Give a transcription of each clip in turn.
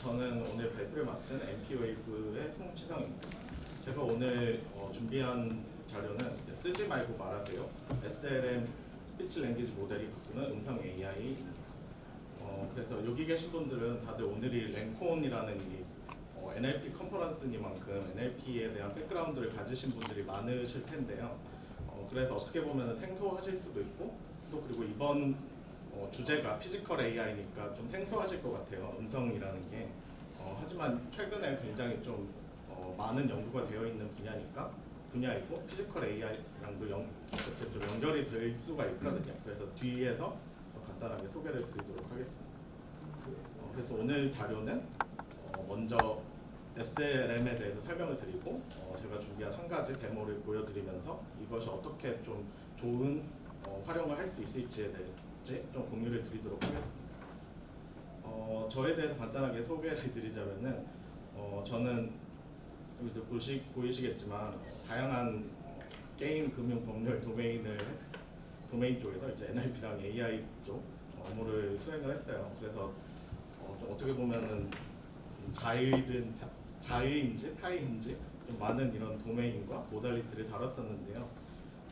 저는 오늘 발표를 맡은 NP웨이브의 송치성입니다. 제가 오늘 준비한 자료는 쓰지 말고 말하세요. SLM 스피치 랭귀지 모델이 바꾸는 음성 AI입니다. 그래서 여기 계신 분들은 다들 오늘이 랭콘이라는 이 NLP 컨퍼런스니만큼 NLP에 대한 백그라운드를 가지신 분들이 많으실 텐데요. 그래서 어떻게 보면 생소하실 수도 있고 또 그리고 이번 주제가 피지컬 AI니까 좀 생소하실 것 같아요. 음성이라는 게. 하지만 최근에 굉장히 좀 많은 연구가 되어 있는 분야이고 피지컬 AI랑도 이렇게 좀 연결이 될 수가 있거든요. 그래서 뒤에서 간단하게 소개를 드리도록 하겠습니다. 그래서 오늘 자료는 먼저 SLM에 대해서 설명을 드리고 제가 준비한 한 가지 데모를 보여드리면서 이것이 어떻게 좀 좋은 활용을 할 수 있을지에 대해 좀 공유를 드리도록 하겠습니다. 저에 대해서 간단하게 소개를 드리자면은 저는 여기도 보이시겠지만 다양한 게임, 금융, 법률 도메인 쪽에서 이제 NLP랑 AI 쪽 업무를 수행을 했어요. 그래서 좀 어떻게 보면은 자의인지 타의인지 좀 많은 이런 도메인과 모달리티를 다뤘었는데요.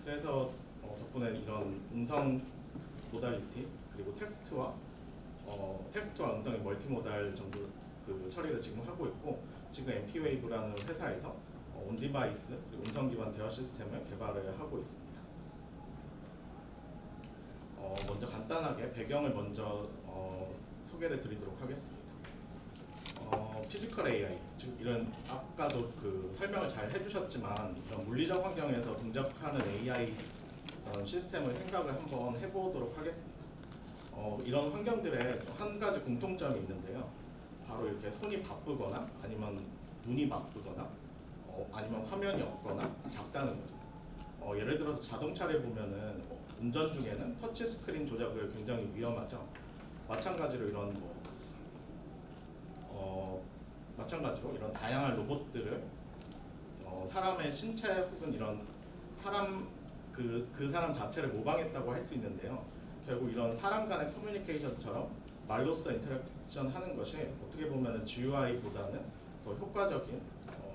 그래서 덕분에 이런 음성 모달리티 그리고 텍스트와 음성의 멀티모달 정도 그 처리를 지금 하고 있고 지금 NP웨이브라는 회사에서 온디바이스 그리고 음성 기반 대화 시스템을 개발을 하고 있습니다. 먼저 간단하게 배경을 먼저 소개를 드리도록 하겠습니다. 피지컬 AI, 즉 이런 아까도 그 설명을 잘 해주셨지만 이런 물리적 환경에서 동작하는 AI 시스템을 생각을 한번 해보도록 하겠습니다. 이런 환경들에 한 가지 공통점이 있는데요. 바로 이렇게 손이 바쁘거나 아니면 눈이 바쁘거나 아니면 화면이 없거나 작다는 거죠. 예를 들어서 자동차를 보면은 운전 중에는 터치 스크린 조작을 굉장히 위험하죠. 마찬가지로 마찬가지로 이런 다양한 로봇들을 사람의 신체 혹은 이런 그 사람 자체를 모방했다고 할 수 있는데요. 결국 이런 사람 간의 커뮤니케이션처럼 말로써 인터랙션 하는 것이 어떻게 보면 GUI보다는 더 효과적인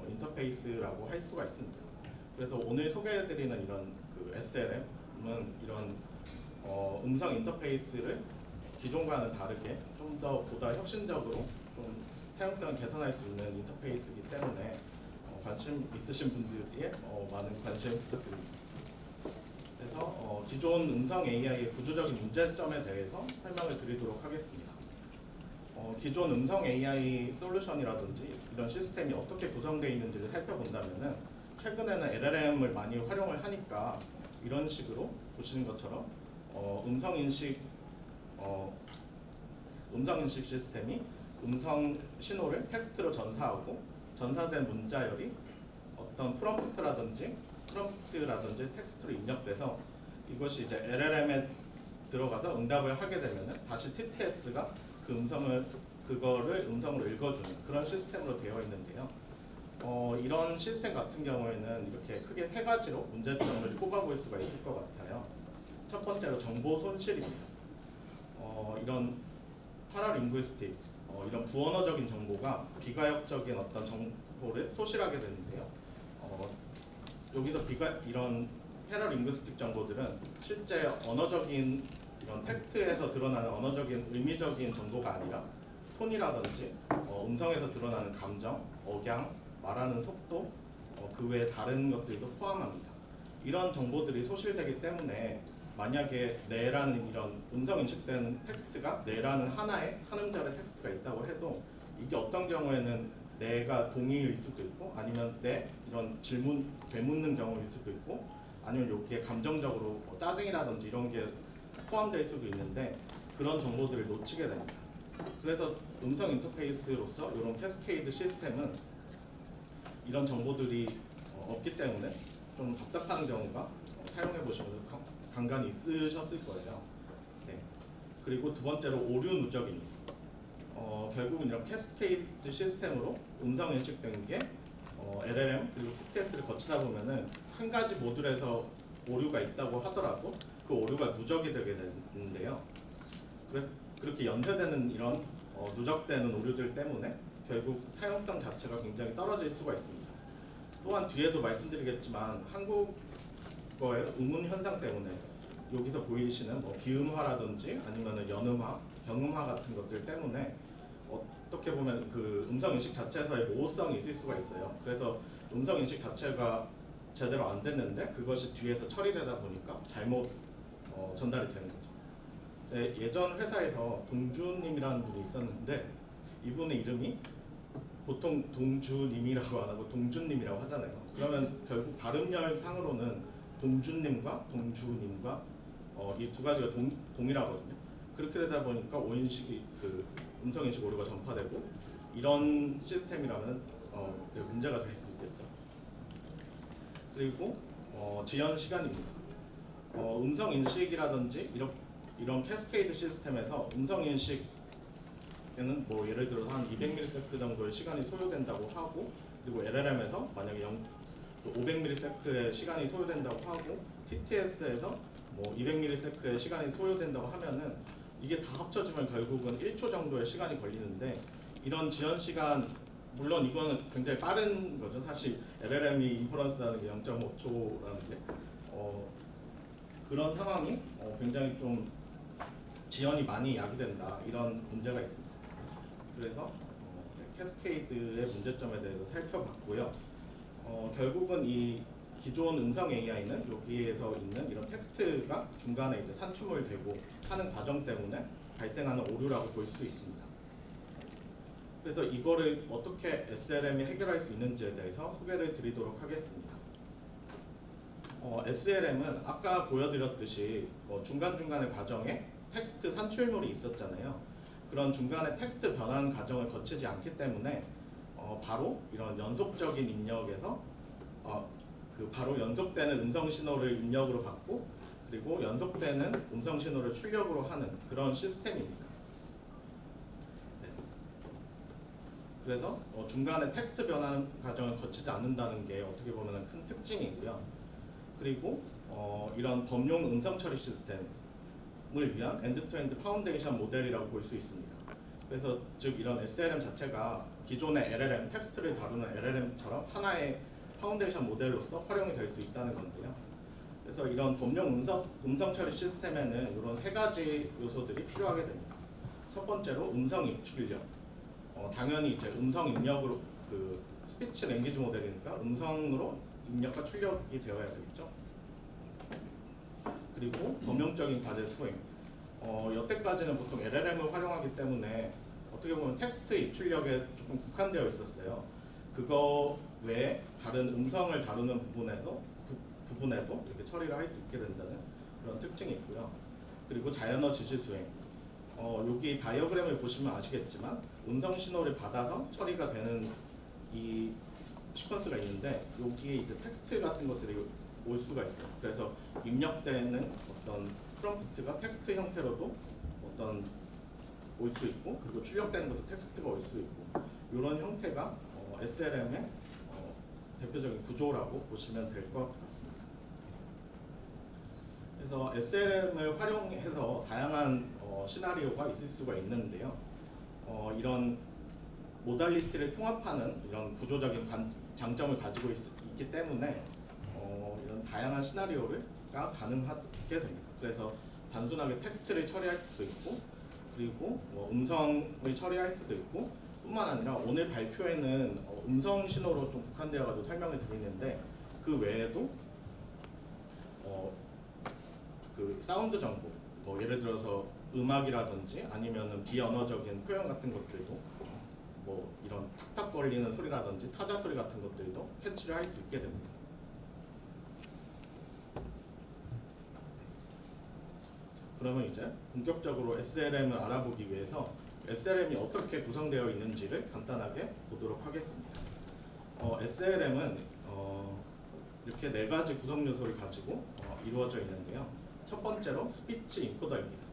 인터페이스라고 할 수가 있습니다. 그래서 오늘 소개해드리는 이런 그 SLM은 이런 음성 인터페이스를 기존과는 다르게 좀 더 보다 혁신적으로 좀 사용성을 개선할 수 있는 인터페이스이기 때문에 관심 있으신 분들이 많은 관심 부탁드립니다. 그래서 기존 음성 AI의 구조적인 문제점에 대해서 설명을 드리도록 하겠습니다. 기존 음성 AI 솔루션이라든지 이런 시스템이 어떻게 구성되어 있는지를 살펴본다면은 최근에는 LLM을 많이 활용을 하니까 이런 식으로 보시는 것처럼 음성 인식 시스템이 음성 신호를 텍스트로 전사하고 전사된 문자열이 어떤 프롬프트라든지 텍스트로 입력돼서 이것이 이제 LLM에 들어가서 응답을 하게 되면은 다시 TTS가 그거를 음성으로 읽어주는 그런 시스템으로 되어 있는데요. 이런 시스템 같은 경우에는 이렇게 크게 세 가지로 문제점을 꼽아볼 수가 있을 것 같아요. 첫 번째로 정보 손실입니다. 이런 파라링구이스틱, 이런 부언어적인 정보가 비가역적인 어떤 정보를 소실하게 되는데요. 여기서 이런 패러링구스틱 정보들은 실제 언어적인 이런 텍스트에서 드러나는 언어적인 의미적인 정보가 아니라 톤이라든지 음성에서 드러나는 감정, 억양, 말하는 속도, 그 외에 다른 것들도 포함합니다. 이런 정보들이 소실되기 때문에 만약에 네라는 이런 음성 인식된 텍스트가 네라는 한 음절의 텍스트가 있다고 해도 이게 어떤 경우에는 네가 동의일 수도 있고 아니면 네 이런 질문 되묻는 경우일 수도 있고 아니면 여기에 감정적으로 짜증이라든지 이런 게 포함될 수도 있는데 그런 정보들을 놓치게 됩니다. 그래서 음성 인터페이스로서 이런 캐스케이드 시스템은 이런 정보들이 없기 때문에 좀 답답한 경우가 사용해 보시면서 간간히 있으셨을 거예요. 네. 그리고 두 번째로 오류 누적입니다. 결국은 이런 캐스케이드 시스템으로 음성 인식된 게 LLM 그리고 TTS를 거치다 보면은 한 가지 모듈에서 오류가 있다고 하더라도 그 오류가 누적이 되게 되는데요. 그렇게 연쇄되는 이런 누적되는 오류들 때문에 결국 사용성 자체가 굉장히 떨어질 수가 있습니다. 또한 뒤에도 말씀드리겠지만 한국어의 의문 현상 때문에 여기서 보이시는 비음화라든지 아니면 연음화, 경음화 같은 것들 때문에 어떻게 보면 그 음성 인식 자체에서의 모호성이 있을 수가 있어요. 그래서 음성 인식 자체가 제대로 안 됐는데 그것이 뒤에서 처리되다 보니까 잘못 전달이 되는 거죠. 예전 회사에서 동주님이라는 분이 있었는데 이분의 이름이 보통 동주님이라고 안 하고 동준님이라고 하잖아요. 그러면 결국 발음열상으로는 동준님과 동주님과 이 두 가지가 동일하거든요. 그렇게 되다 보니까 오인식이 그 음성인식 오류가 전파되고 이런 시스템이라면 문제가 될 수 있겠죠. 그리고 지연 시간입니다. 음성 인식이라든지 이런 캐스케이드 시스템에서 음성 인식에는 뭐 예를 들어서 한 200ms 정도의 시간이 소요된다고 하고, 그리고 LLM에서 만약에 500ms의 시간이 소요된다고 하고, TTS에서 뭐 200ms의 시간이 소요된다고 하면은 이게 다 합쳐지면 결국은 1초 정도의 시간이 걸리는데, 이런 지연 시간, 물론 이거는 굉장히 빠른 거죠. 사실 LLM이 인퍼런스하는 게 0.5초라는 게 그런 상황이 굉장히 좀 지연이 많이 야기된다, 이런 문제가 있습니다. 그래서 캐스케이드의 문제점에 대해서 살펴봤고요. 결국은 이 기존 음성 AI는 여기에서 있는 이런 텍스트가 중간에 이제 산출되고 하는 과정 때문에 발생하는 오류라고 볼 수 있습니다. 그래서 이거를 어떻게 SLM이 해결할 수 있는지에 대해서 소개를 드리도록 하겠습니다. SLM은 아까 보여드렸듯이 중간중간의 과정에 텍스트 산출물이 있었잖아요. 그런 중간에 텍스트 변환 과정을 거치지 않기 때문에 바로 이런 연속적인 입력에서 바로 연속되는 음성 신호를 입력으로 받고, 그리고 연속되는 음성 신호를 출력으로 하는 그런 시스템입니다. 네. 그래서 중간에 텍스트 변환 과정을 거치지 않는다는 게 어떻게 보면 큰 특징이고요. 그리고 이런 범용 음성 처리 시스템을 위한 엔드-투-엔드 파운데이션 모델이라고 볼 수 있습니다. 그래서 즉 이런 SLM 자체가 기존의 LLM, 텍스트를 다루는 LLM처럼 하나의 파운데이션 모델로서 활용이 될 수 있다는 건데요. 그래서 이런 범용 음성 처리 시스템에는 이런 세 가지 요소들이 필요하게 됩니다. 첫 번째로 음성 입출력. 당연히 이제 음성 입력으로 그 스피치 랭귀지 모델이니까 음성으로 입력과 출력이 되어야 되겠죠. 그리고 범용적인 과제 수행. 여태까지는 보통 LLM을 활용하기 때문에 어떻게 보면 텍스트 입출력에 조금 국한되어 있었어요. 그거 외에 다른 음성을 다루는 부분에도 이렇게 처리를 할 수 있게 된다는 그런 특징이 있고요. 그리고 자연어 지시 수행. 여기 다이어그램을 보시면 아시겠지만 음성 신호를 받아서 처리가 되는 이 시퀀스가 있는데, 여기에 이제 텍스트 같은 것들이 올 수가 있어요. 그래서 입력되는 어떤 프롬프트가 텍스트 형태로도 올 수 있고, 그리고 출력되는 것도 텍스트가 올 수 있고, 이런 형태가 SLM의 대표적인 구조라고 보시면 될 것 같습니다. 그래서 SLM을 활용해서 다양한 시나리오가 있을 수가 있는데요. 이런 모달리티를 통합하는 이런 구조적인 장점을 가지고 있기 때문에 이런 다양한 시나리오가 가능하게 됩니다. 그래서 단순하게 텍스트를 처리할 수도 있고, 그리고 음성을 처리할 수도 있고, 뿐만 아니라 오늘 발표에는 음성 신호로 좀 국한되어가지고 설명을 드리는데, 그 외에도 그 사운드 정보, 예를 들어서 음악이라든지 아니면은 비언어적인 표현 같은 것들도 이런 탁탁 걸리는 소리라든지 타자 소리 같은 것들도 캐치를 할 수 있게 됩니다. 그러면 이제 본격적으로 SLM을 알아보기 위해서 SLM이 어떻게 구성되어 있는지를 간단하게 보도록 하겠습니다. SLM은 이렇게 네 가지 구성 요소를 가지고 이루어져 있는데요. 첫 번째로 스피치 인코더입니다.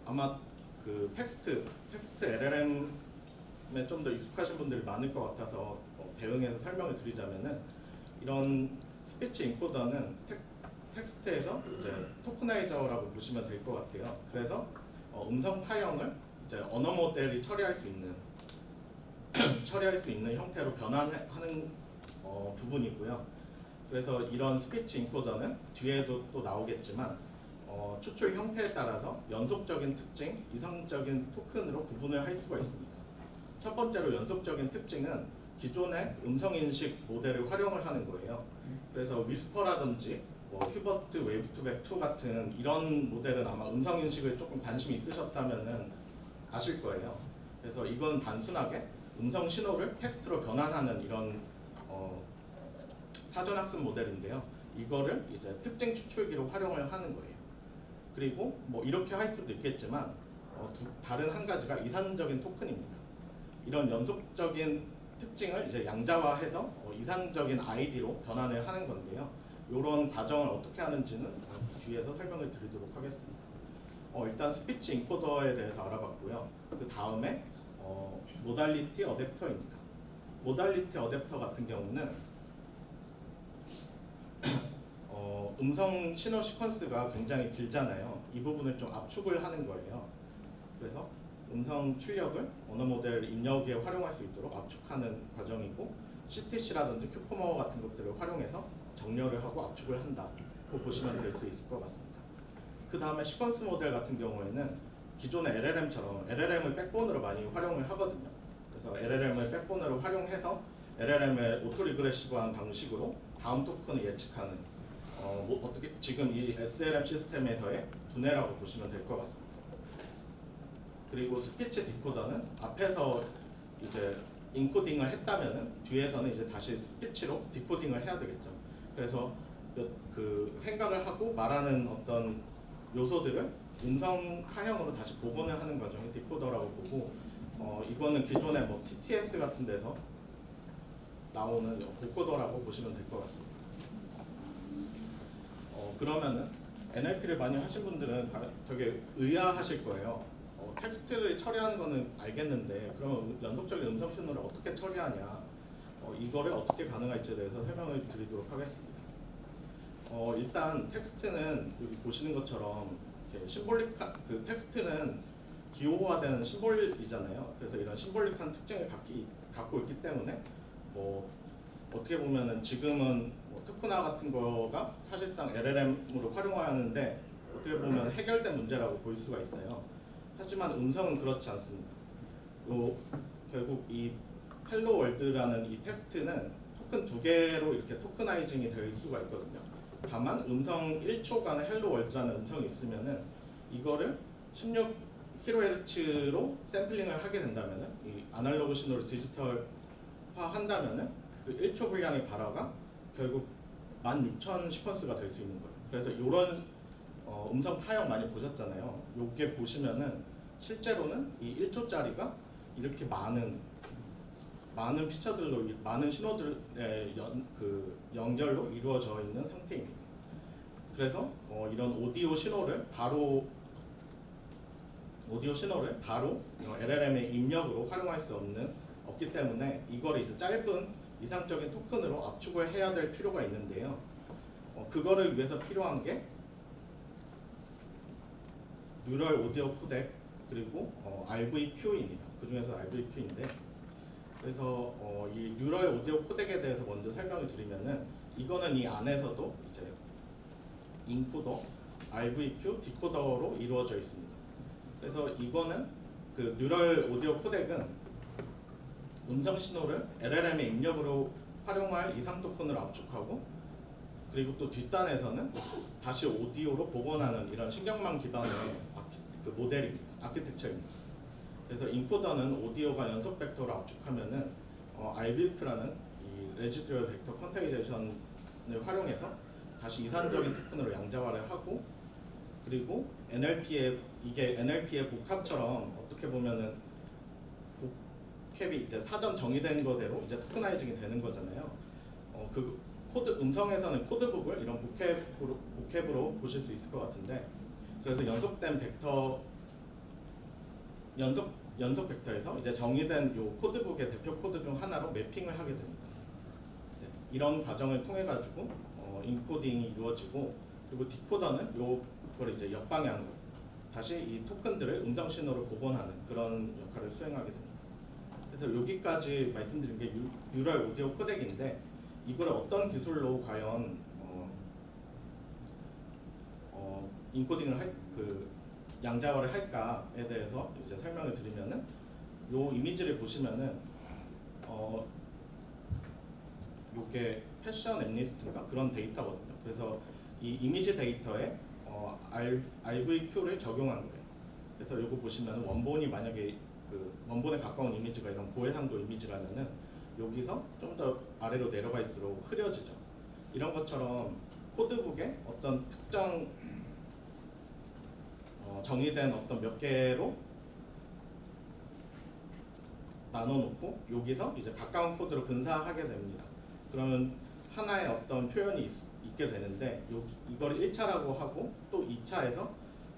아마 그 텍스트 LLM에 좀 더 익숙하신 분들이 많을 것 같아서 대응해서 설명을 드리자면은, 이런 스피치 인코더는 텍스트에서 이제 토크나이저라고 보시면 될 것 같아요. 그래서 음성 파형을 이제 언어 모델이 처리할 수 있는 처리할 수 있는 형태로 변환하는 부분이고요. 그래서 이런 스피치 인코더는 뒤에도 또 나오겠지만 추출 형태에 따라서 연속적인 특징, 이상적인 토큰으로 구분을 할 수가 있습니다. 첫 번째로 연속적인 특징은 기존의 음성인식 모델을 활용을 하는 거예요. 그래서 위스퍼라든지 휴버트 웨이브투백 2 같은 이런 모델은 아마 음성인식을 조금 관심이 있으셨다면 아실 거예요. 그래서 이건 단순하게 음성 신호를 텍스트로 변환하는 이런 사전학습 모델인데요. 이거를 이제 특징 추출기로 활용을 하는 거예요. 그리고 뭐 이렇게 할 수도 있겠지만 다른 한 가지가 이산적인 토큰입니다. 이런 연속적인 특징을 이제 양자화해서 이산적인 아이디로 변환을 하는 건데요. 이런 과정을 어떻게 하는지는 뒤에서 설명을 드리도록 하겠습니다. 일단 스피치 인코더에 대해서 알아봤고요. 그 다음에 모달리티 어댑터입니다. 모달리티 어댑터 같은 경우는 음성 신호 시퀀스가 굉장히 길잖아요. 이 부분을 좀 압축을 하는 거예요. 그래서 음성 출력을 언어 모델 입력에 활용할 수 있도록 압축하는 과정이고, CTC라든지 큐포머 같은 것들을 활용해서 정렬을 하고 압축을 한다고 보시면 될 수 있을 것 같습니다. 그 다음에 시퀀스 모델 같은 경우에는 기존의 LLM처럼 LLM을 백본으로 많이 활용을 하거든요. 그래서 LLM을 백본으로 활용해서 LLM의 오토 리그레시브한 방식으로 다음 토큰을 예측하는 어떻게 지금 이 SLM 시스템에서의 두뇌라고 보시면 될 것 같습니다. 그리고 스피치 디코더는 앞에서 이제 인코딩을 했다면은 뒤에서는 이제 다시 스피치로 디코딩을 해야 되겠죠. 그래서 그 생각을 하고 말하는 어떤 요소들을 음성 파형으로 다시 복원을 하는 과정이 디코더라고 보고, 이거는 기존의 뭐 TTS 같은 데서 나오는 보코더라고 보시면 될 것 같습니다. 그러면은 NLP를 많이 하신 분들은 되게 의아하실 거예요. 텍스트를 처리하는 거는 알겠는데 그러면 연속적인 음성 신호를 어떻게 처리하냐, 이거를 어떻게 가능할지에 대해서 설명을 드리도록 하겠습니다. 일단 텍스트는 여기 보시는 것처럼 이렇게 심볼릭한, 그 텍스트는 기호화된 심볼이잖아요. 그래서 이런 심볼릭한 특징을 갖고 있기 때문에 뭐 어떻게 보면은 지금은 토크나 같은 거가 사실상 LLM으로 활용하는데 어떻게 보면 해결된 문제라고 볼 수가 있어요. 하지만 음성은 그렇지 않습니다. 결국 이 헬로 월드라는 이 텍스트는 토큰 2개로 이렇게 토크나이징이 될 수가 있거든요. 다만 음성 1초간의 헬로 월드라는 음성이 있으면은 이거를 16kHz로 샘플링을 하게 된다면은, 이 아날로그 신호를 디지털화 한다면은 그 1초 분량의 발화가 결국 16,000 시퀀스가 될 수 있는 거예요. 그래서 이런 음성 파형 많이 보셨잖아요. 요게 보시면은 실제로는 이 1초짜리가 이렇게 많은 피처들로, 많은 신호들의 연결로 이루어져 있는 상태입니다. 그래서 이런 오디오 신호를 바로 LLM의 입력으로 활용할 수 없기 때문에 이걸 이제 짧은 이상적인 토큰으로 압축을 해야 될 필요가 있는데요. 그거를 위해서 필요한 게 뉴럴 오디오 코덱 그리고 RVQ입니다. 그 중에서 RVQ인데, 그래서 이 뉴럴 오디오 코덱에 대해서 먼저 설명을 드리면은, 이거는 이 안에서도 이제 인코더, RVQ, 디코더로 이루어져 있습니다. 그래서 이거는 그 뉴럴 오디오 코덱은 음성 신호를 LLM의 입력으로 활용할 이상 토큰을 압축하고, 그리고 또 뒷단에서는 다시 오디오로 복원하는 이런 신경망 기반의 그 모델입니다. 아키텍처입니다. 그래서 인코더는 오디오가 연속 벡터로 압축하면은 RVQ라는 이 레지듀얼 벡터 퀀타이제이션을 활용해서 다시 이산적인 토큰으로 양자화를 하고, 그리고 이게 NLP의 복합처럼 어떻게 보면은 복합이 이제 사전 정의된 거대로 이제 토크나이징이 되는 거잖아요. 그 음성에서는 코드북을 이런 복합으로 보실 수 있을 것 같은데, 그래서 연속된 연속 벡터에서 이제 정의된 요 코드북의 대표 코드 중 하나로 매핑을 하게 됩니다. 네, 이런 과정을 통해 가지고 인코딩이 이루어지고, 그리고 디코더는 요걸 이제 역방향으로 다시 이 토큰들을 음성 신호로 복원하는 그런 역할을 수행하게 됩니다. 그래서 여기까지 말씀드린 게 뉴럴 오디오 코덱인데 이걸 어떤 기술로 과연 인코딩을 양자화를 할까에 대해서 이제 설명을 드리면은 요 이미지를 보시면은 요게 패션 앰리스트인가 그런 데이터거든요. 그래서 이 이미지 데이터에 RVQ를 적용한 거예요. 그래서 요거 보시면은 원본이 만약에 그 원본에 가까운 이미지가 이런 고해상도 이미지라면은 여기서 좀 더 아래로 내려갈수록 흐려지죠. 이런 것처럼 코드북에 어떤 특정 정의된 어떤 몇 개로 나눠놓고 여기서 이제 가까운 코드로 근사하게 됩니다. 그러면 하나의 어떤 표현이 있게 되는데 이걸 1차라고 하고 또 2차에서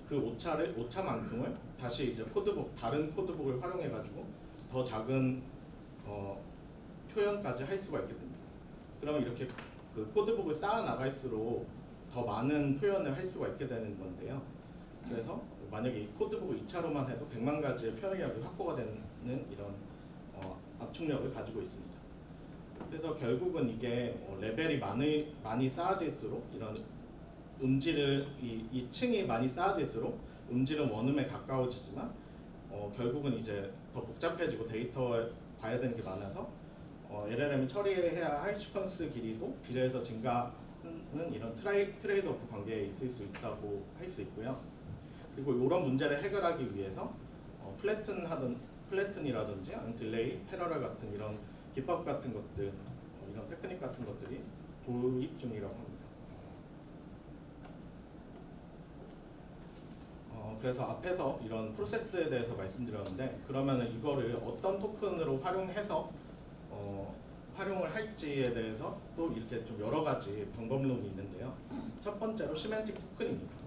그 오차만큼을 다시 이제 다른 코드북을 활용해 가지고 더 작은 표현까지 할 수가 있게 됩니다. 그러면 이렇게 그 코드북을 쌓아 나갈수록 더 많은 표현을 할 수가 있게 되는 건데요. 그래서 만약에 이 코드북을 2차로만 해도 100만 가지의 표현력이 확보가 되는 이런 압축력을 가지고 있습니다. 그래서 결국은 이게 레벨이 많이 쌓아질수록 이런 음질을 이 층이 많이 쌓아질수록 음질은 원음에 가까워지지만 결국은 이제 더 복잡해지고 데이터에 봐야 되는 게 많아서 LLM이 처리해야 할 시퀀스 길이도 비례해서 증가하는 이런 트레이드오프 관계에 있을 수 있다고 할 수 있고요. 그리고 이런 문제를 해결하기 위해서 플래튼이라든지 아니면 딜레이, 패러럴 같은 이런 기법 같은 것들, 이런 테크닉 같은 것들이 도입 중이라고 합니다. 그래서 앞에서 이런 프로세스에 대해서 말씀드렸는데 그러면은 이거를 어떤 토큰으로 활용해서 활용을 할지에 대해서 또 이렇게 좀 여러 가지 방법론이 있는데요. 첫 번째로 시멘틱 토큰입니다.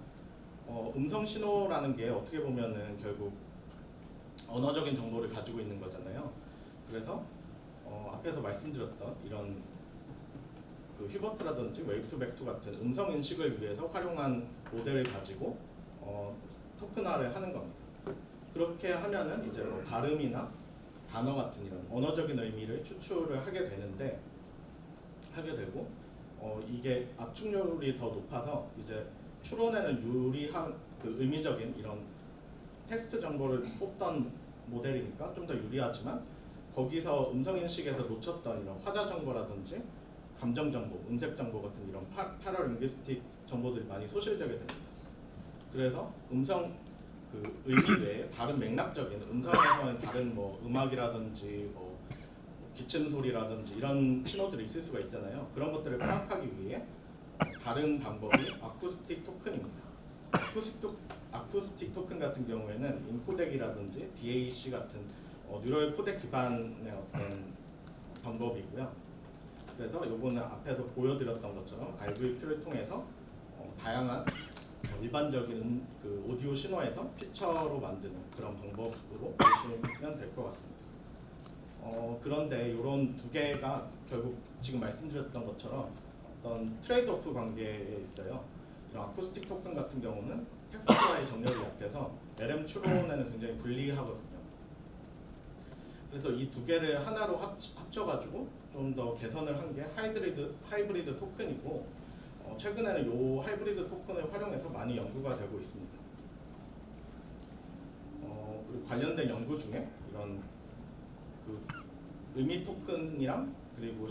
음성 신호라는 게 어떻게 보면은 결국 언어적인 정보를 가지고 있는 거잖아요. 그래서 앞에서 말씀드렸던 이런 그 휴버트라든지 웨이브2벡2 같은 음성 인식을 위해서 활용한 모델을 가지고 토큰화를 하는 겁니다. 그렇게 하면은 이제 발음이나 단어 같은 이런 언어적인 의미를 추출을 하게 되고 이게 압축률이 더 높아서 이제 추론에는 유리한 그 의미적인 이런 텍스트 정보를 뽑던 모델이니까 좀 더 유리하지만 거기서 음성 인식에서 놓쳤던 이런 화자 정보라든지 감정 정보, 음색 정보 같은 이런 패러링귀스틱 정보들이 많이 소실되게 됩니다. 그래서 음성 그 의미 외에 다른 맥락적인 음성에서는 다른 뭐 음악이라든지 뭐 기침 소리라든지 이런 신호들이 있을 수가 있잖아요. 그런 것들을 파악하기 위해 다른 방법이 아쿠스틱 토큰입니다. 아쿠스틱 토큰 같은 경우에는 인코덱이라든지 DAC 같은 뉴럴 코덱 기반의 어떤 방법이고요. 그래서 요거는 앞에서 보여드렸던 것처럼 RVQ를 통해서 다양한 일반적인 그 오디오 신호에서 피처로 만드는 그런 방법으로 보시면 될 것 같습니다. 그런데 이런 두 개가 결국 지금 말씀드렸던 것처럼 어떤 트레이드오프 관계에 있어요. 이런 아쿠스틱 토큰 같은 경우는 텍스트와의 정렬이 약해서 LM 추론에는 굉장히 불리하거든요. 그래서 이 두 개를 하나로 합쳐가지고 좀 더 개선을 한 게 하이브리드 토큰이고 최근에는 이 하이브리드 토큰을 활용해서 많이 연구가 되고 있습니다. 그리고 관련된 연구 중에 이런 그 의미 토큰이랑 그리고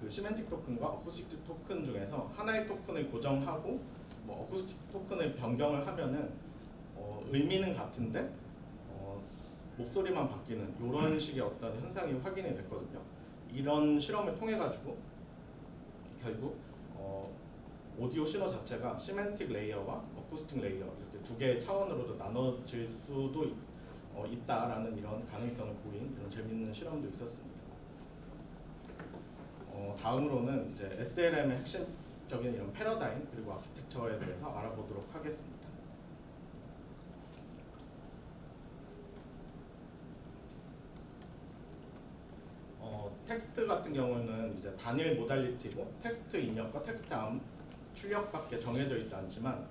그 시멘틱 토큰과 어쿠스틱 토큰 중에서 하나의 토큰을 고정하고 뭐 어쿠스틱 토큰을 변경을 하면은 의미는 같은데 목소리만 바뀌는 이런 식의 어떤 현상이 확인이 됐거든요. 이런 실험을 통해 가지고 결국 오디오 신호 자체가 시멘틱 레이어와 어쿠스틱 레이어 이렇게 두 개의 차원으로도 나눠질 수도 있다라는 이런 가능성을 보인 이런 재밌는 실험도 있었습니다. 다음으로는 이제 SLM의 핵심적인 이런 패러다임 그리고 아키텍처에 대해서 알아보도록 하겠습니다. 텍스트 같은 경우는 이제 단일 모달리티고 텍스트 입력과 텍스트 출력밖에 정해져 있지 않지만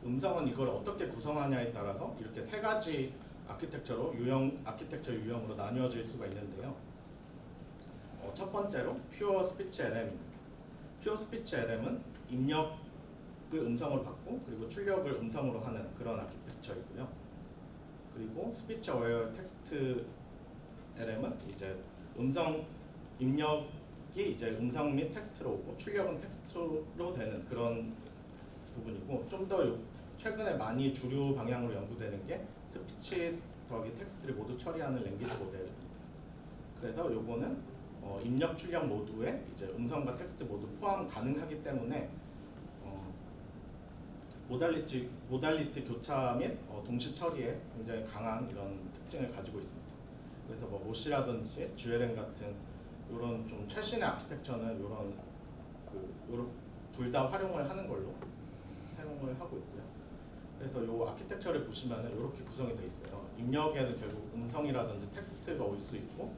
음성은 이걸 어떻게 구성하냐에 따라서 이렇게 세 가지 아키텍처 유형으로 나뉘어질 수가 있는데요. 첫 번째로 퓨어 스피치 LM입니다. 퓨어 스피치 LM은 입력을 음성으로 받고 그리고 출력을 음성으로 하는 그런 아키텍처이고요. 그리고 스피치 어웨어 텍스트 LM은 이제 음성 입력이 이제 음성 및 텍스트로 오고 출력은 텍스트로 되는 그런 부분이고, 좀 더 최근에 많이 주류 방향으로 연구되는 게 스피치 더하기 텍스트를 모두 처리하는 랭귀지 모델입니다. 그래서 요거는 입력 출력 모두에 이제 음성과 텍스트 모두 포함 가능하기 때문에 모달리티 교차 및 동시 처리에 굉장히 강한 이런 특징을 가지고 있습니다. 그래서 뭐 모시라든지 GLM 같은 이런 좀 최신의 아키텍처는 이런 둘 다 활용을 하는 걸로 사용을 하고 있고요. 그래서 이 아키텍처를 보시면은 이렇게 구성이 되어 있어요. 입력에는 결국 음성이라든지 텍스트가 올 수 있고,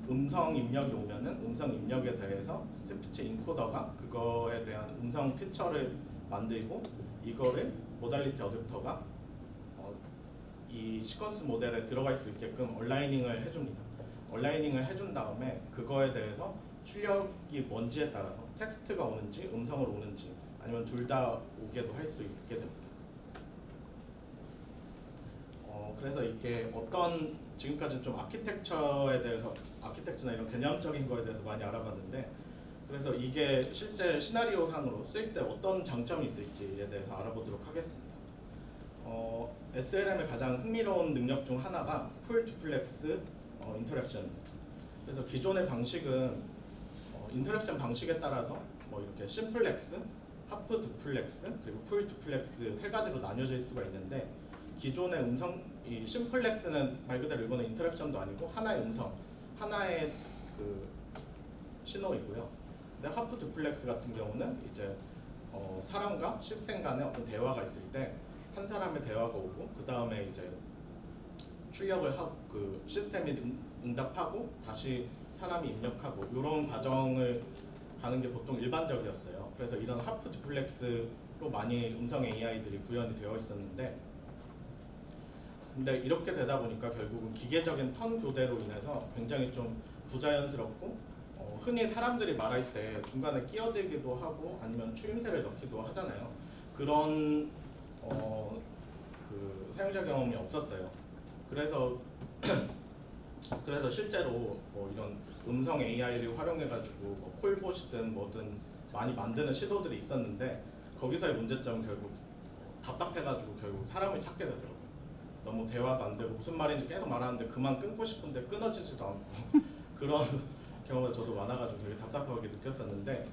음성 입력이 오면은 음성 입력에 대해서 스피치 인코더가 그거에 대한 음성 피처를 만들고, 이거를 모달리티 어댑터가 이 시퀀스 모델에 들어갈 수 있게끔 얼라이닝을 해줍니다. 얼라이닝을 해준 다음에 그거에 대해서 출력이 뭔지에 따라서 텍스트가 오는지 음성으로 오는지 아니면 둘 다 오게도 할 수 있게 됩니다. 그래서 이게 지금까지 좀 아키텍처나 이런 개념적인 거에 대해서 많이 알아봤는데, 그래서 이게 실제 시나리오 상으로 쓸 때 어떤 장점이 있을지에 대해서 알아보도록 하겠습니다. SLM의 가장 흥미로운 능력 중 하나가 풀 듀플렉스 인터랙션입니다. 그래서 기존의 방식은 인터랙션 방식에 따라서 뭐 이렇게 심플렉스, 하프 듀플렉스, 그리고 풀 듀플렉스 세 가지로 나뉘어질 수가 있는데, 기존의 이 심플렉스는 말 그대로 이거는 인터랙션도 아니고 하나의 음성, 하나의 그 신호이고요. 근데 하프 듀플렉스 같은 경우는 이제 사람과 시스템 간의 어떤 대화가 있을 때 한 사람의 대화가 오고 그 다음에 이제 출력을 하고 그 시스템이 응답하고 다시 사람이 입력하고 이런 과정을 가는 게 보통 일반적이었어요. 그래서 이런 하프 듀플렉스로 많이 음성 AI들이 구현이 되어 있었는데, 근데 이렇게 되다 보니까 결국은 기계적인 턴 교대로 인해서 굉장히 좀 부자연스럽고, 흔히 사람들이 말할 때 중간에 끼어들기도 하고 아니면 추임새를 넣기도 하잖아요. 그런 그 사용자 경험이 없었어요. 그래서 실제로 뭐 이런 음성 AI를 활용해가지고 뭐 콜봇이든 뭐든 많이 만드는 시도들이 있었는데, 거기서의 문제점은 결국 답답해가지고 결국 사람을 찾게 되더라고요. 너무 대화도 안 되고 무슨 말인지 계속 말하는데 그만 끊고 싶은데 끊어지지도 않고 그런 경우가 저도 많아가지고 되게 답답하게 느꼈었는데,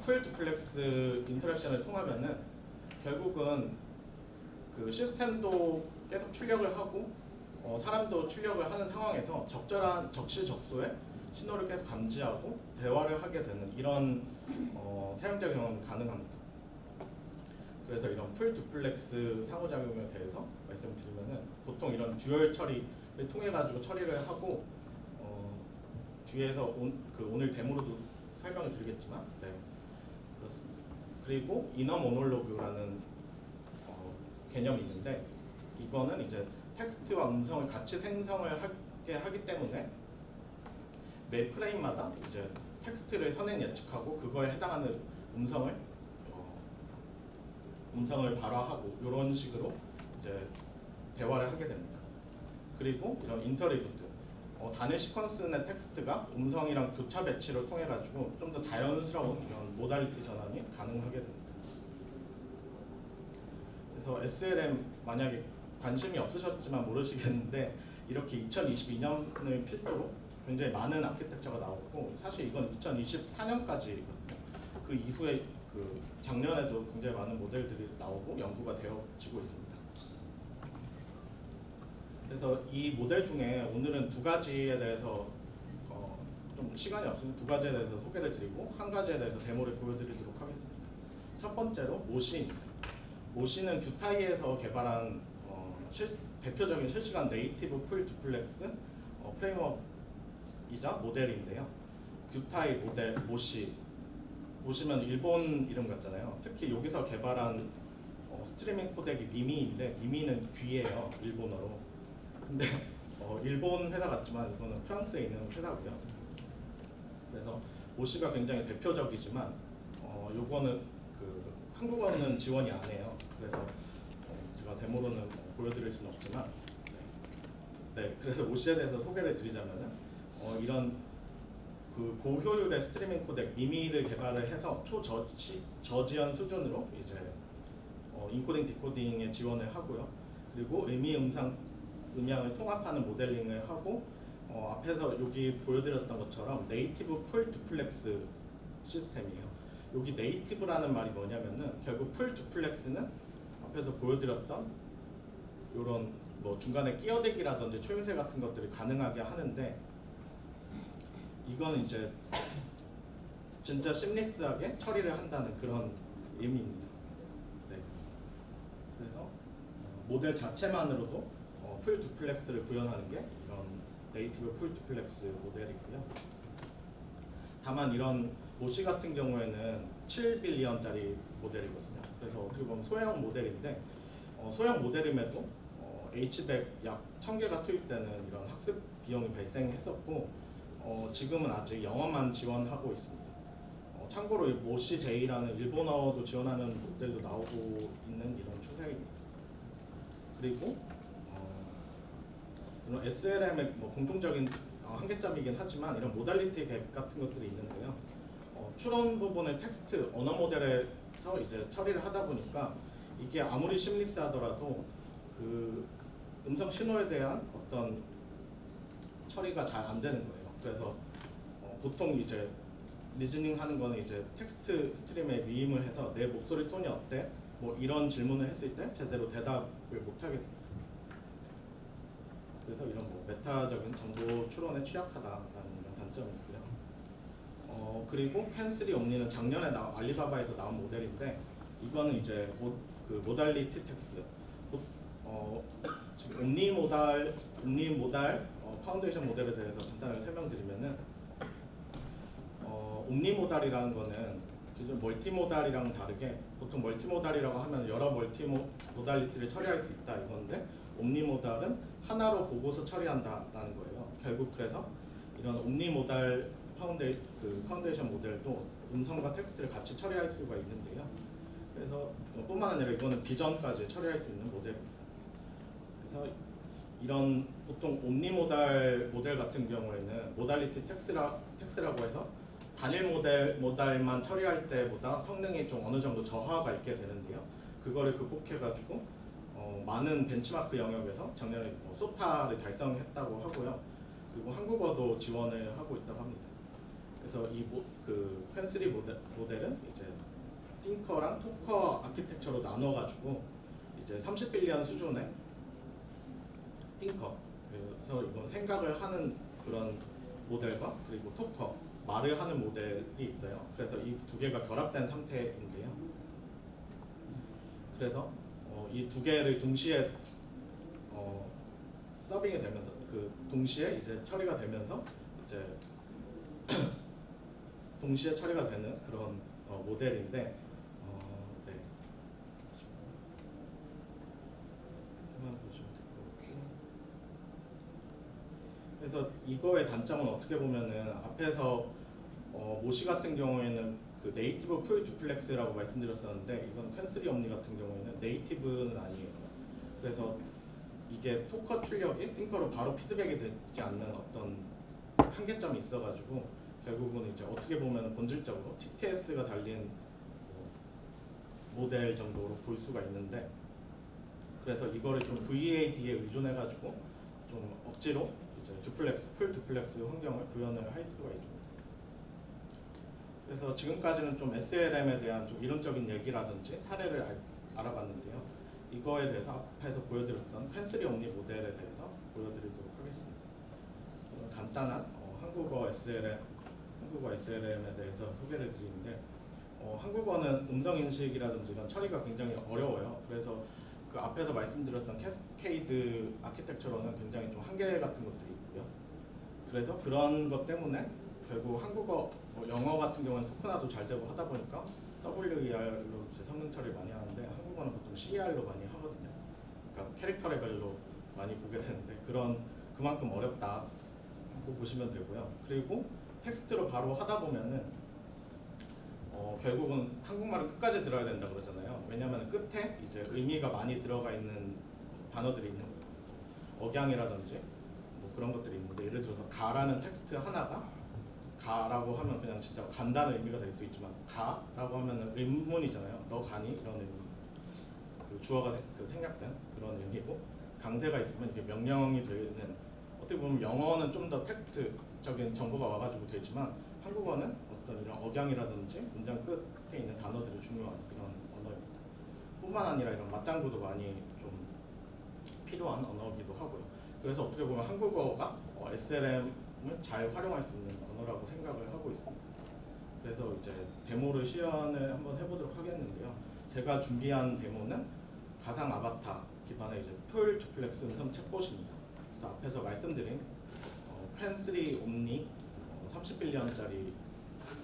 풀 듀플렉스 인터랙션을 통하면은 결국은 그 시스템도 계속 출력을 하고 사람도 출력을 하는 상황에서 적절한 적시적소에 신호를 계속 감지하고 대화를 하게 되는 이런 사용자 경험이 가능합니다. 그래서 이런 풀 듀플렉스 상호작용에 대해서 말씀드리면은 보통 이런 듀얼 처리를 통해 가지고 처리를 하고, 뒤에서 오늘 데모로도 설명을 드리겠지만, 네, 그렇습니다. 그리고 이너 모놀로그라는 개념이 있는데, 이거는 이제 텍스트와 음성을 같이 생성을 하게 하기 때문에 매 프레임마다 이제 텍스트를 선행 예측하고 그거에 해당하는 음성을 발화하고 이런 식으로 이제 대화를 하게 됩니다. 그리고 이런 인터리뷰트, 단일 시퀀스 내 텍스트가 음성이랑 교차 배치를 통해 가지고 좀 더 자연스러운 이런 모달리티 전환이 가능하게 됩니다. 그래서 SLM 만약에 관심이 없으셨지만 모르시겠는데, 이렇게 2022년을 필두로 굉장히 많은 아키텍처가 나왔고, 사실 이건 2024년까지거든요. 그 이후에 그 작년에도 굉장히 많은 모델들이 나오고 연구가 되어지고 있습니다. 그래서 이 모델 중에 오늘은 두 가지에 대해서 좀 시간이 없으면 두 가지에 대해서 소개를 드리고 한 가지에 대해서 데모를 보여드리도록 하겠습니다. 첫 번째로 모시입니다. 모시는 큐타이에서 개발한 대표적인 실시간 네이티브 풀 듀플렉스 프레임워크이자 모델인데요. 큐타이 모델 모시 보시면 일본 이름 같잖아요. 특히 여기서 개발한 스트리밍 코덱이 미미인데 미미는 귀예요, 일본어로. 근데 일본 회사 같지만 이거는 프랑스에 있는 회사고요. 그래서 모시가 굉장히 대표적이지만 요거는 그 한국어는 지원이 안 해요. 그래서 제가 데모로는 보여드릴 수는 없지만 네, 그래서 모시에 대해서 소개를 드리자면은 이런 그 고효율의 스트리밍 코덱 미미를 개발을 해서 초저지연 수준으로 이제 인코딩 디코딩에 지원을 하고요. 그리고 음양을 통합하는 모델링을 하고 앞에서 여기 보여드렸던 것처럼 네이티브 풀 두플렉스 시스템이에요. 여기 네이티브라는 말이 뭐냐면은 결국 풀 두플렉스는 앞에서 보여드렸던 이런 뭐 중간에 끼어들기라든지 초임새 같은 것들이 가능하게 하는데 이거는 이제 진짜 심리스하게 처리를 한다는 그런 의미입니다. 네. 그래서 모델 자체만으로도 풀 두플렉스를 구현하는 게 이런 네이티브 풀 두플렉스 모델이고요. 다만 이런 모시 같은 경우에는 7빌리언짜리 모델이거든요. 그래서 어떻게 보면 소형 모델인데 소형 모델임에도 H백 약 1000개가 투입되는 이런 학습 비용이 발생했었고 지금은 아직 영어만 지원하고 있습니다. 참고로 모시 J라는 일본어도 지원하는 모델도 나오고 있는 이런 추세입니다. 그리고 이런 SLM의 뭐 공통적인 한계점이긴 하지만 이런 모달리티 갭 같은 것들이 있는데요. 추론 부분을 텍스트 언어 모델에서 이제 처리를 하다 보니까 이게 아무리 심리스하더라도 그 음성 신호에 대한 어떤 처리가 잘 안 되는 거예요. 그래서 보통 이제 리즈닝 하는 거는 이제 텍스트 스트림에 위임을 해서 내 목소리 톤이 어때? 뭐 이런 질문을 했을 때 제대로 대답을 못 하게 됩니다. 그래서 이런 뭐 메타적인 정보 추론에 취약하다라는 이런 단점이 있고요. 그리고 캔3 옴니는 작년에 알리바바에서 나온 모델인데 이거는 이제 그 모달리티 텍스 지금 옴니모달 파운데이션 모델에 대해서 간단하게 설명드리면은 옴니모달이라는 거는 기존 멀티모달이랑 다르게 보통 멀티모달이라고 하면 여러 멀티모달리티를 처리할 수 있다 이건데 옴니모달은 하나로 보고서 처리한다라는 거예요. 결국 그래서 이런 옴니모달 파운데이션 모델도 음성과 텍스트를 같이 처리할 수가 있는데요. 그래서 뿐만 아니라 이거는 비전까지 처리할 수 있는 모델입니다. 그래서 이런 보통 옴니모달 모델 같은 경우에는 모달리티 텍스라고 해서 단일 모달만 처리할 때보다 성능이 좀 어느 정도 저하가 있게 되는데요. 그거를 극복해가지고 많은 벤치마크 영역에서 작년에 소타를 달성했다고 하고요. 그리고 한국어도 지원을 하고 있다고 합니다. 그래서 그 캔3 모델은 이제 띵커랑 토커 아키텍처로 나눠가지고 이제 30빌리언 수준의 띵커, 그래서 이건 생각을 하는 그런 모델과 그리고 토커, 말을 하는 모델이 있어요. 그래서 이 두 개가 결합된 상태인데요. 그래서 이 두 개를 동시에 서빙이 되면서 그 동시에 이제 처리가 되면서 이제 동시에 처리가 되는 그런 모델인데 네. 이렇게만 보시면 될 것 같고. 그래서 이거의 단점은 어떻게 보면은 앞에서 모시 같은 경우에는 그 네이티브 풀 두플렉스라고 말씀드렸었는데 이건 캔3 옴니 같은 경우에는 네이티브는 아니에요. 그래서 이게 토커 출력이 띵커로 바로 피드백이 되지 않는 어떤 한계점이 있어가지고 결국은 이제 어떻게 보면 본질적으로 TTS가 달린 모델 정도로 볼 수가 있는데 그래서 이거를 좀 VAD에 의존해가지고 좀 억지로 이제 풀 두플렉스 환경을 구현을 할 수가 있습니다. 그래서 지금까지는 좀 SLM에 대한 좀 이론적인 얘기라든지 사례를 알아봤는데요. 이거에 대해서 앞에서 보여드렸던 캔3 옴니 모델에 대해서 보여드리도록 하겠습니다. 간단한 한국어 SLM에 대해서 소개를 드리는데 한국어는 음성 인식이라든지 이런 처리가 굉장히 어려워요. 그래서 그 앞에서 말씀드렸던 캐스케이드 아키텍처로는 굉장히 좀 한계 같은 것들이 있고요. 그래서 그런 것 때문에 결국 한국어, 영어 같은 경우는 토크나도 잘 되고 하다 보니까 WER로 성능 처리를 많이 하는데 한국어는 한국어는 보통 CER로 많이 하거든요. 그러니까 캐릭터 레벨로 많이 보게 되는데 그만큼 어렵다고 보시면 되고요. 그리고 텍스트로 바로 하다 보면은 결국은 한국말은 끝까지 들어야 된다 그러잖아요. 왜냐하면 끝에 이제 의미가 많이 들어가 있는 단어들이 있는 거예요. 억양이라든지 뭐 그런 것들이 있는데, 예를 들어서 가라는 텍스트 하나가 가라고 하면 그냥 진짜 간다는 의미가 될 수 있지만 가라고 하면 의문이잖아요. 너 가니? 이런 의미. 그 주어가 생략된 그런 의미고, 강세가 있으면 이게 명령이 되는, 어떻게 보면 영어는 좀 더 텍스트적인 정보가 와가지고 되지만 한국어는 어떤 이런 억양이라든지 문장 끝에 있는 단어들이 중요한 이런 언어입니다. 뿐만 아니라 이런 맞장구도 많이 좀 필요한 언어이기도 하고요. 그래서 어떻게 보면 한국어가 SLM을 잘 활용할 수 있는 언어라고 생각을 하고 있습니다. 그래서 이제 데모를 시연을 한번 해보도록 하겠는데요. 제가 준비한 데모는 가상 아바타 기반의 이제 풀 듀플렉스 음성 챗봇입니다. 그래서 앞에서 말씀드린 퀸3 옴니 30빌리언짜리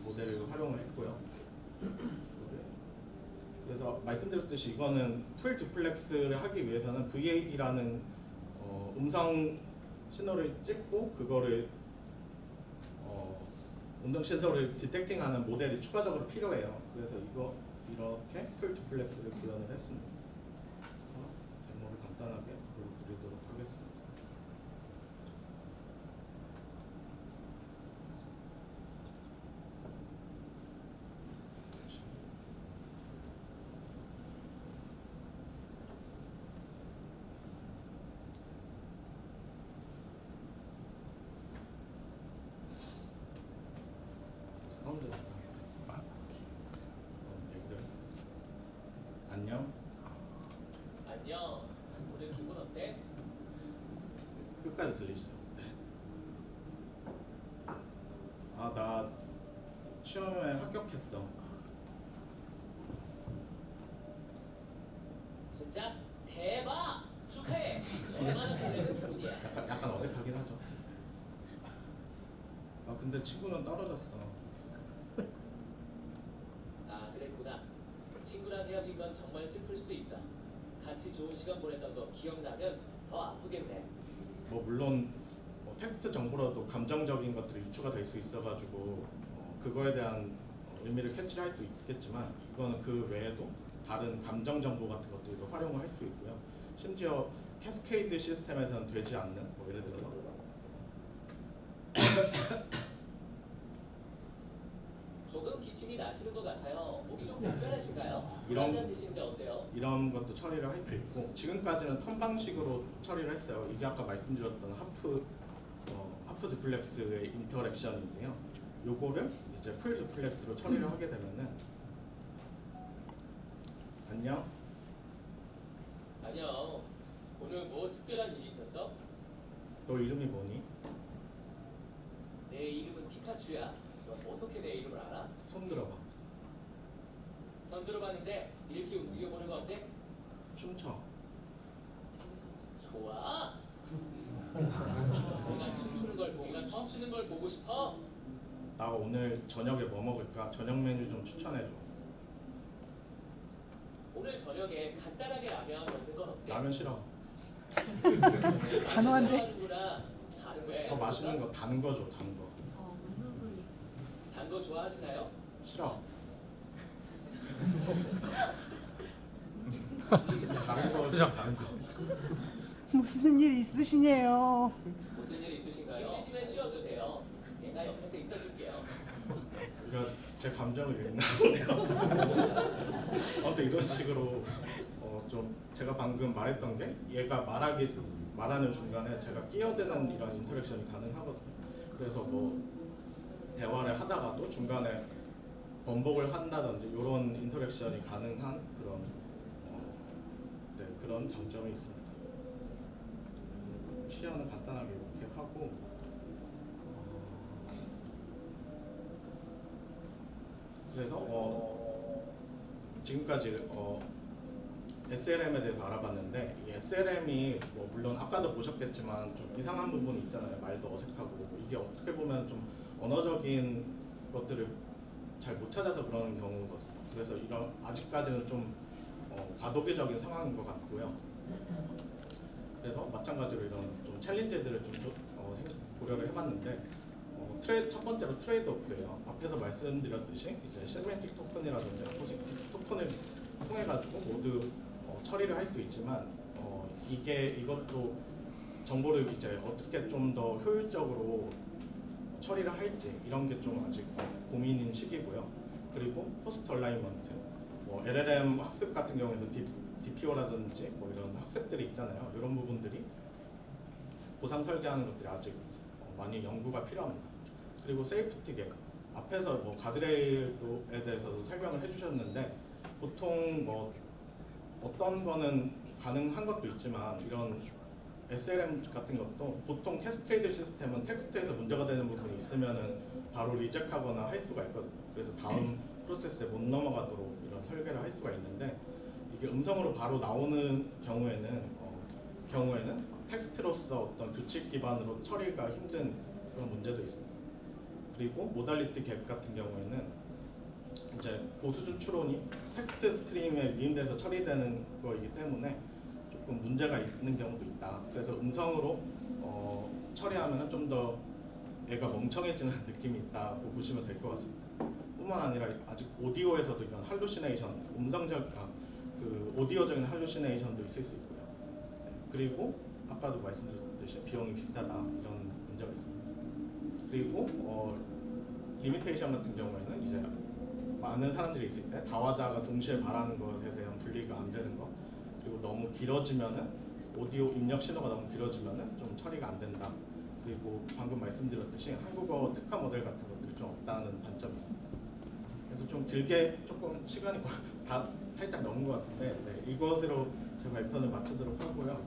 모델을 활용을 했고요. 그래서 말씀드렸듯이 이거는 풀 듀플렉스를 하기 위해서는 VAD라는 음성 신호를 찍고 그거를 음성 신호를 디텍팅하는 모델이 추가적으로 필요해요. 그래서 이렇게 풀 듀플렉스를 구현을 했습니다. 그래서 데모를 간단하게 보여드리도록 하겠습니다. 사운드 안녕. 안녕. 오늘 기분 어때? 끝까지 들리시죠? 아, 나 시험에 합격했어. 진짜 대박! 축하해. 얼마나 설레는 기분이야. 약간 어색하긴 하죠. 아, 근데 친구는 떨어졌어. 아 그랬구나. 친구랑 헤어진 건 정말 슬플 수 있어. 같이 좋은 시간 보냈던 거 기억나면 더 아프겠네. 뭐 물론 텍스트 정보라도 감정적인 것들이 유추가 될 수 있어가지고 그거에 대한 의미를 캐치를 할 수 있겠지만, 이거는 그 외에도 다른 감정 정보 같은 것들도 활용을 할 수 있고요. 심지어 캐스케이드 시스템에서는 되지 않는, 뭐 예를 들어서 조금 기침이 나시는 것 같아요. 목이 좀 불편하신가요? 이런- 한잔 드시는데 어때요? 이런 것도 처리를 할 수 있고, 지금까지는 턴 방식으로 처리를 했어요. 이게 아까 말씀드렸던 하프 듀플렉스의 인터랙션인데요. 요거를 이제 풀 듀플렉스로 처리를 하게 되면은 안녕. 안녕. 오늘 뭐 특별한 일이 있었어? 너 이름이 뭐니? 내 이름은 피카츄야. 넌 어떻게 내 이름을 알아? 손 들어봐. 선 들어봤는데 이렇게 움직여보는 거 어때? 춤춰. 좋아. 내가 춤추는 걸 보고 싶어. 나 오늘 저녁에 뭐 먹을까? 저녁 메뉴 좀 추천해줘. 오늘 저녁에 간단하게 라면 먹는 건 어때? 라면 싫어. 단호한데? 좋아하는구나. 다른 거 더 맛있는 거 단 거 줘, 단 거. 단거 좋아하시나요? 싫어. 다른 거 줘, 다른 거. 무슨 일 있으시네요. 무슨 일 있으신가요? 힘드시면 쉬어도 돼요. 내가 옆에서 있어줄게요. 그러니까 제 감정을 읽나 보네요. 아무튼 이런 식으로 좀 제가 방금 말했던 게, 얘가 말하는 중간에 제가 끼어드는 이런 인터랙션이 가능하거든요. 그래서 뭐 대화를 하다가도 중간에 번복을 한다든지 이런 인터랙션이 가능한 그런 장점이 있습니다. 시연은 간단하게 이렇게 하고, 그래서 지금까지 SLM에 대해서 알아봤는데, 이 SLM이 뭐 물론 아까도 보셨겠지만 좀 이상한 부분이 있잖아요. 말도 어색하고, 이게 어떻게 보면 좀 언어적인 것들을 잘 못 찾아서 그러는 경우거든요. 그래서 이런 아직까지는 좀 과도기적인 상황인 것 같고요. 그래서 마찬가지로 이런 좀 챌린지들을 좀 고려를 해봤는데 첫 번째로 트레이드오프예요. 앞에서 말씀드렸듯이 이제 시그매틱 토큰이라든지 아포시틱 토큰을 통해 가지고 모두 처리를 할 수 있지만 이것도 정보를 이제 어떻게 좀 더 효율적으로 처리를 할지 이런 게 좀 아직 고민인 시기고요. 그리고 포스트 얼라이먼트, LLM 학습 같은 경우에는 DPO라든지 이런 학습들이 있잖아요. 이런 부분들이 보상 설계하는 것들이 아직 많이 연구가 필요합니다. 그리고 세이프티 갭, 앞에서 가드레일에 대해서도 설명을 해주셨는데 보통 어떤 거는 가능한 것도 있지만 이런 SLM 같은 것도 보통 캐스케이드 시스템은 텍스트에서 문제가 되는 부분이 있으면은 바로 리젝하거나 할 수가 있거든요. 그래서 다음 프로세스에 못 넘어가도록 이런 설계를 할 수가 있는데 이게 음성으로 바로 나오는 경우에는 텍스트로서 어떤 규칙 기반으로 처리가 힘든 그런 문제도 있습니다. 그리고 모달리티 갭 같은 경우에는 이제 고수준 추론이 텍스트 스트림에 위임돼서 처리되는 거이기 때문에 조금 문제가 있는 경우도 있다. 그래서 음성으로 처리하면 좀 더 얘가 멍청해지는 느낌이 있다고 보시면 될 것 같습니다. 뿐만 아니라 아직 오디오에서도 이런 할루시네이션, 오디오적인 할루시네이션도 있을 수 있고요. 네. 그리고 아까도 말씀드렸듯이 비용이 비싸다 이런 문제가 있습니다. 그리고 리미테이션 같은 경우에는 이제 많은 사람들이 있을 때 다화자가 동시에 말하는 것에 대한 분리가 안 되는 것, 그리고 너무 길어지면은 오디오 입력 신호가 너무 길어지면은 좀 처리가 안 된다. 그리고 방금 말씀드렸듯이 한국어 특화 모델 같은 것들이 좀 없다는 단점이 있습니다. 그래서 좀 길게 조금 시간이 다 살짝 넘은 것 같은데 이것으로 제 발표를 마치도록 하고요.